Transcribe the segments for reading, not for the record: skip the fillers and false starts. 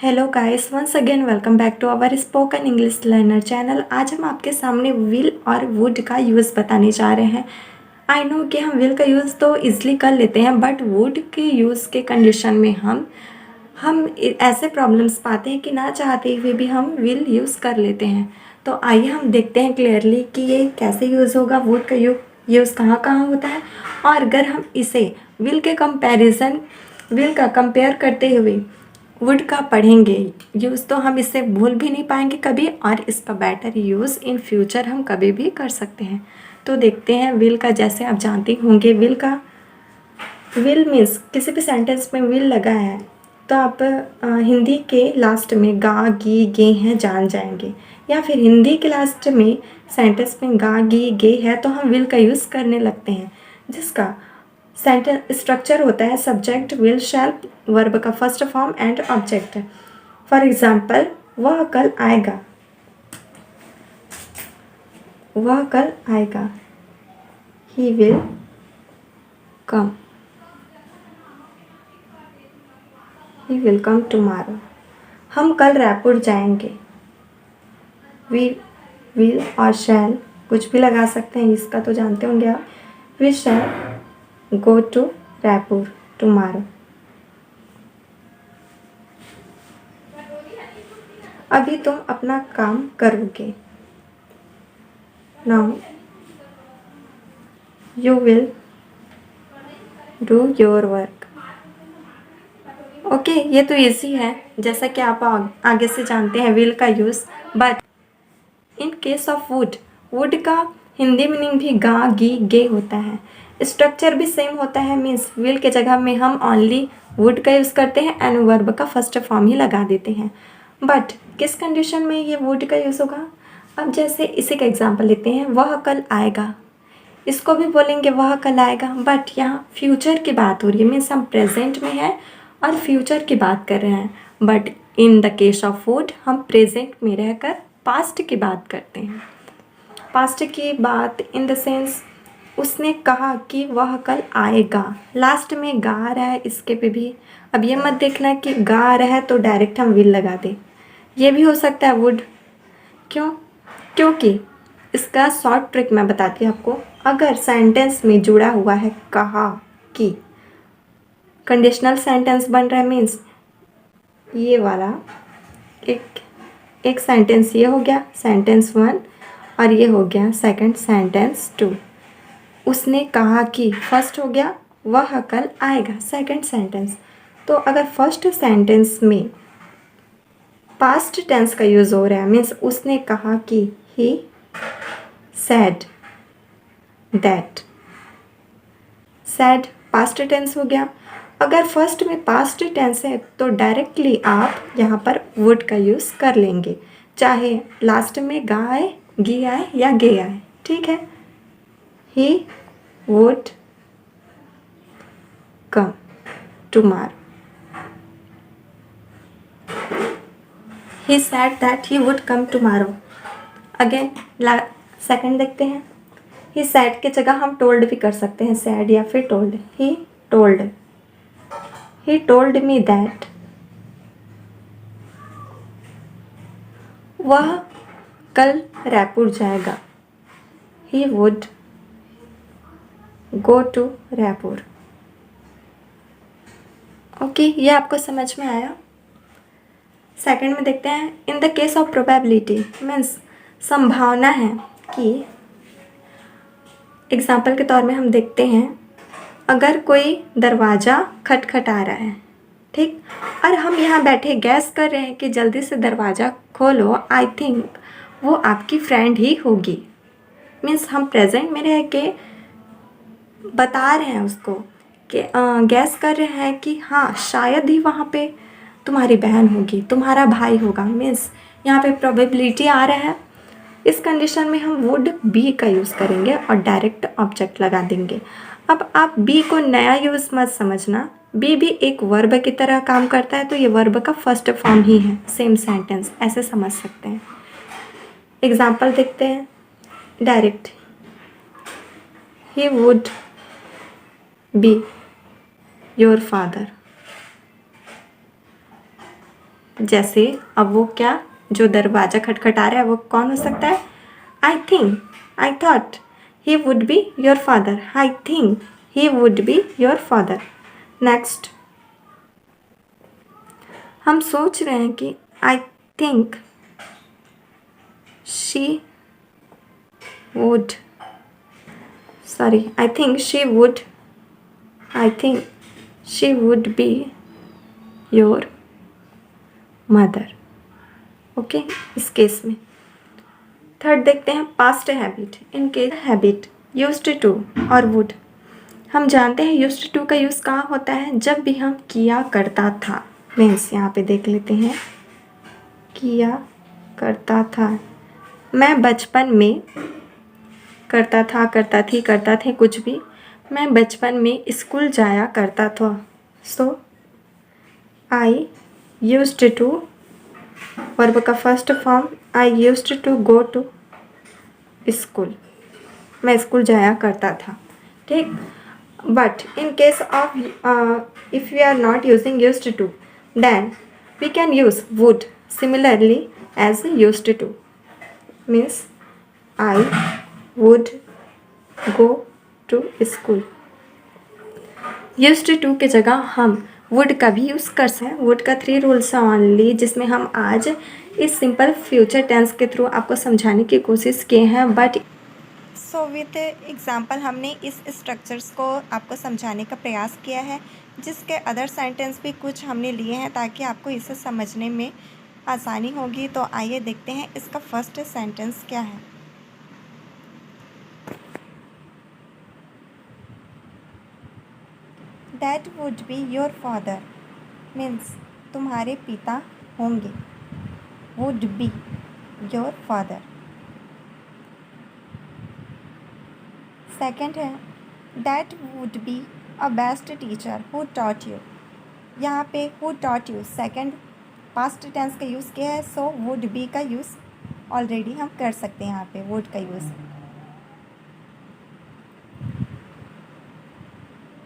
Hello guys, once again welcome back to our spoken English learner channel. आज हम आपके सामने विल और वुड का यूज़ बताने जा रहे हैं। आई नो कि हम विल का यूज़ तो इजीली कर लेते हैं, बट वुड के यूज़ के कंडीशन में हम ऐसे प्रॉब्लम्स पाते हैं कि ना चाहते हुए भी हम विल यूज़ कर लेते हैं। तो आइए हम देखते हैं क्लियरली कि ये कैसे यूज़ होगा, वुड का यूज़ कहाँ कहाँ होता है। और अगर हम इसे विल का कंपेयर करते हुए वुड का पढ़ेंगे यूज़, तो हम इसे भूल भी नहीं पाएंगे कभी, और इसका बेटर यूज़ इन फ्यूचर हम कभी भी कर सकते हैं। तो देखते हैं विल का। जैसे आप जानते होंगे विल मीन्स किसी भी सेंटेंस में विल लगा है तो आप हिंदी के लास्ट में गा गी गे हैं जान जाएंगे, या फिर हिंदी के लास्ट में सेंटेंस में गा गी गे है तो हम विल का यूज़ करने लगते हैं, जिसका सेंटेंस स्ट्रक्चर होता है सब्जेक्ट विल शैल, वर्ब का first form and object. For example, वह कल आएगा, वह कल आएगा, he will come, he will come tomorrow. हम कल रायपुर जाएंगे, वी विल और शैल कुछ भी लगा सकते हैं, इसका तो जानते होंगे आप। We shall go to Raipur tomorrow. अभी तुम अपना काम करोगे, now you will do your work. Okay, ये तो इजी है, जैसा कि आप आगे से जानते हैं विल का use. But in case of would का हिंदी मीनिंग भी गा गी गे होता है, स्ट्रक्चर भी सेम होता है। मीन्स विल के जगह में हम ओनली वुड का यूज़ करते हैं एंड वर्ब का फर्स्ट फॉर्म ही लगा देते हैं। बट किस कंडीशन में ये वुड का यूज़ होगा? अब जैसे इसी का एग्जांपल लेते हैं, वह कल आएगा, इसको भी बोलेंगे वह कल आएगा, बट यहाँ फ्यूचर की बात हो रही है। मीन्स हम प्रेजेंट में हैं और फ्यूचर की बात कर रहे हैं। But in the case of would हम प्रेजेंट में रहकर पास्ट की बात करते हैं। पास्ट की बात इन द सेंस उसने कहा कि वह कल आएगा, लास्ट में गा रहा है इसके पे भी। अब ये मत देखना कि गा रहा है तो डायरेक्ट हम विल लगा दें, ये भी हो सकता है वुड। क्यों? क्योंकि इसका शॉर्ट ट्रिक मैं बताती हूँ आपको। अगर सेंटेंस में जुड़ा हुआ है कहा कि, कंडीशनल सेंटेंस बन रहा है, मीन्स ये वाला एक सेंटेंस ये हो गया सेंटेंस 1, और ये हो गया सेकंड सेंटेंस 2। उसने कहा कि फर्स्ट हो गया, वह कल आएगा सेकंड सेंटेंस। तो अगर फर्स्ट सेंटेंस में पास्ट टेंस का यूज़ हो रहा है, मीन्स उसने कहा कि, he said that, said past tense हो गया। अगर फर्स्ट में पास्ट टेंस है तो डायरेक्टली आप यहाँ पर वुड का यूज़ कर लेंगे, चाहे लास्ट में गा आए, गी आए या गे आए, ठीक है। He would come tomorrow, he said that he would come tomorrow. Again second देखते हैं। ही सैड की जगह हम टोल्ड भी कर सकते हैं, सैड या फिर told. He told me that, वह कल रायपुर जाएगा, he would go to Raipur. Okay, ये आपको समझ में आया। सेकंड में देखते हैं, in the case of probability, means संभावना है कि, एग्जाम्पल के तौर में हम देखते हैं, अगर कोई दरवाज़ा खटखटा रहा है, ठीक, और हम यहाँ बैठे गैस कर रहे हैं कि जल्दी से दरवाज़ा खोलो, आई थिंक वो आपकी फ्रेंड ही होगी। मीन्स हम प्रेजेंट में रह के बता रहे हैं उसको कि गैस कर रहे हैं कि हाँ शायद ही वहाँ पे तुम्हारी बहन होगी, तुम्हारा भाई होगा। मीन्स यहाँ पे प्रोबेबिलिटी आ रहा है। इस कंडीशन में हम वुड बी का यूज़ करेंगे और डायरेक्ट ऑब्जेक्ट लगा देंगे। अब आप बी को नया यूज़ मत समझना, बी भी एक वर्ब की तरह काम करता है, तो ये वर्ब का फर्स्ट फॉर्म ही है, सेम सेंटेंस ऐसे समझ सकते हैं। एग्जाम्पल देखते हैं direct, he would be your father, जैसे अब वो क्या जो दरवाज़ा खटखटा रहा है वो कौन हो सकता है? I thought he would be your father. I think he would be your father. Next, हम सोच रहे हैं कि I think she would I think she would be your mother. Okay, इस केस में। थर्ड देखते हैं past habit. In case habit used to और वुड, हम जानते हैं यूज्ड टू का यूज़ कहाँ होता है? जब भी हम किया करता था। मीन्स यहाँ पे देख लेते हैं, किया करता था। मैं बचपन में करता था, करता थी, करता थे, कुछ भी। मैं बचपन में स्कूल जाया करता था। So I used to, verb का first form I used to go to school. मैं स्कूल जाया करता था। ठीक। But in case of if we are not using used to, then we can use would similarly as used to. Means I would go to school. Used to के जगह हम would का भी यूज़ कर सकते हैं। वुड का 3 rules हैं ओनली, जिसमें हम आज इस सिंपल फ्यूचर टेंस के थ्रू आपको समझाने की कोशिश किए हैं। बट सो विथ एग्जाम्पल हमने इस स्ट्रक्चर्स को आपको समझाने का प्रयास किया है, जिसके अदर सेंटेंस भी कुछ हमने लिए हैं ताकि आपको इसे समझने में आसानी होगी। तो आइए देखते हैं इसका फर्स्ट सेंटेंस क्या है। That would be your father means तुम्हारे पिता होंगे। Would be your father. Second है that would be a best teacher who taught you. यहाँ पे who taught you second past tense का यूज़ किया है, सो वुड बी का यूज़ ऑलरेडी हम कर सकते हैं। यहाँ पे वुड का use.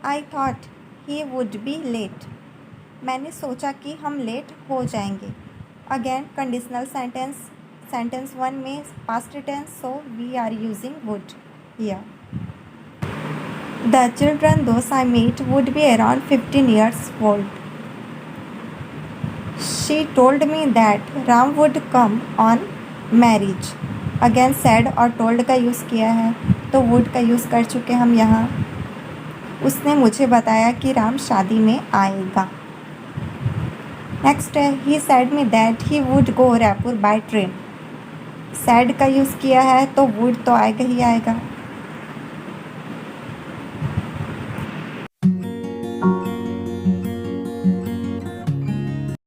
I thought he would be late, मैंने सोचा कि हम लेट हो जाएंगे। अगेन कंडीशनल सेंटेंस, सेंटेंस 1 में past tense, so we are using would here. The children those I meet would be around 15 years old. She told me that Ram would come on marriage. Again said और told का use किया है, तो would का use कर चुके हम यहाँ। उसने मुझे बताया कि राम शादी में आएगा। नेक्स्ट है ही said me that he would go Raipur by train. said का यूज़ किया है तो would तो आएगा ही आएगा।